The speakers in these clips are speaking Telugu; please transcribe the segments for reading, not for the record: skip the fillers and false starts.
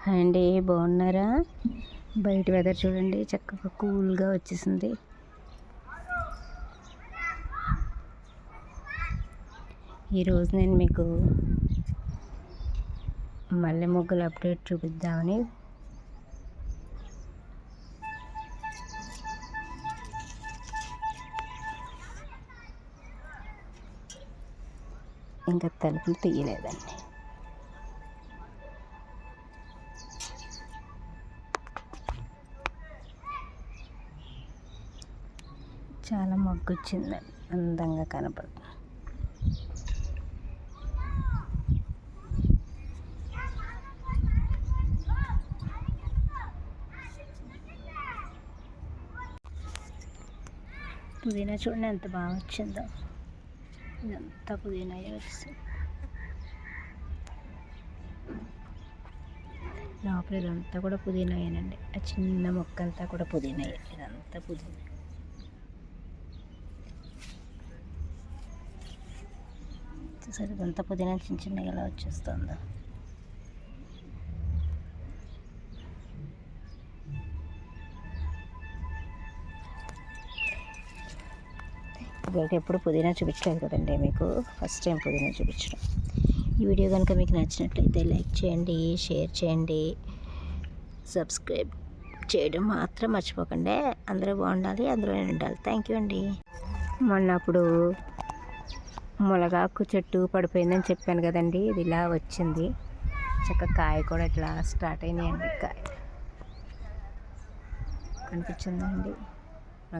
హాయ్ అండి, బాగున్నారా? బయట వెదర్ చూడండి, చక్కగా కూల్గా వచ్చేసింది. ఈరోజు నేను మీకు మల్లె మొగ్గల అప్డేట్ చూపిద్దామని ఇంకా తలుపులు తీయలేదండి. చాలా మొగ్గు వచ్చిందండి, అందంగా కనపడుతుంది. పుదీనా చూడండి ఎంత బాగా వచ్చిందో. ఇదంతా పుదీనా వచ్చింది. లోపల ఇదంతా కూడా పుదీనాయేనండి. ఆ చిన్న మొక్కంతా కూడా పుదీనాయే. ఇదంతా పుదీనా. సరే, ఇదంతా పుదీనా చిన్న చిన్నగా ఎలా వచ్చేస్తుందో. ఇదివరకు ఎప్పుడు పుదీనా చూపించలేదు కదండి మీకు, ఫస్ట్ టైం పుదీనా చూపించడం. ఈ వీడియో కనుక మీకు నచ్చినట్లయితే లైక్ చేయండి, షేర్ చేయండి, సబ్స్క్రైబ్ చేయడం మాత్రం మర్చిపోకండి. అందరూ బాగుండాలి, అందరూ ఉండాలి. థ్యాంక్ యూ అండి. మొన్న అప్పుడు మునగాకు చెట్టు పడిపోయిందని చెప్పాను కదండి, ఇది ఇలా వచ్చింది. చక్కగా కాయ కూడా ఇట్లా స్టార్ట్ అయినాయండి. కాయ కనిపించిందండి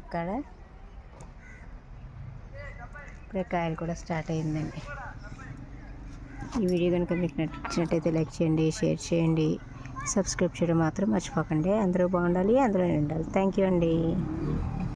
అక్కడ. ఇప్పుడే కాయలు కూడా స్టార్ట్ అయిందండి. ఈ వీడియో కనుక మీకు నచ్చినట్టయితే లైక్ చేయండి, షేర్ చేయండి, సబ్స్క్రైబ్ చేయడం మాత్రం మర్చిపోకండి. అందరూ బాగుండాలి, అందరూ ఉండాలి. థ్యాంక్ యూ అండి.